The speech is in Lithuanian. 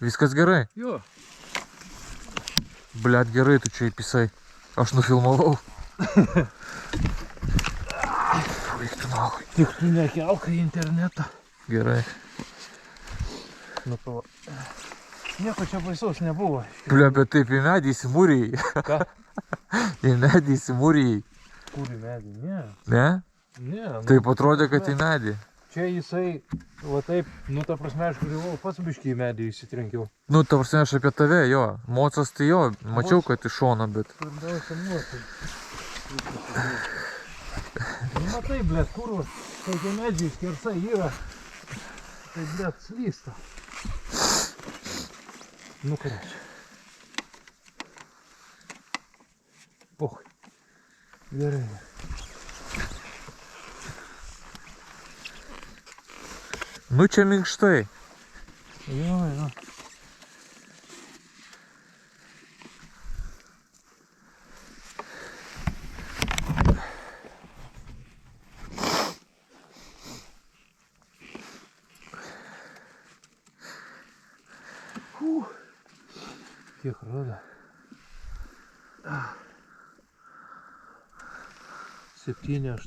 Viskas gerai? Jo. Blet, gerai, tu čia įpisai. Aš nufilmavau. Eiktų nahui. Tik tu nekelk į internetą. Gerai. Nu to. Nieko čia baisaus nebuvo. Blet, bet taip į medį įsimūrijai. Ką? Į medį įsimūrijai. Kur į medį? Ne. Ne? Ne. Nu, Taip atrodė, kad į medį. Čia jisai, va taip, nu ta prasme, aš griuvau, pats biškį į medį įsitrenkiau. Nu, ta prasme, aš apie tave, jo. Mocas tai jo, mačiau, kad iš šono, bet... Svarbiausia nuotai. Nu, matai, blėt, kurvas, tokie medžiai skersai yra. Tai, blėt, slysta. Nu, karočią. Poch. Gerai. Nu, čia minkštai. Jo, jo. Kiek rada? 7, 8.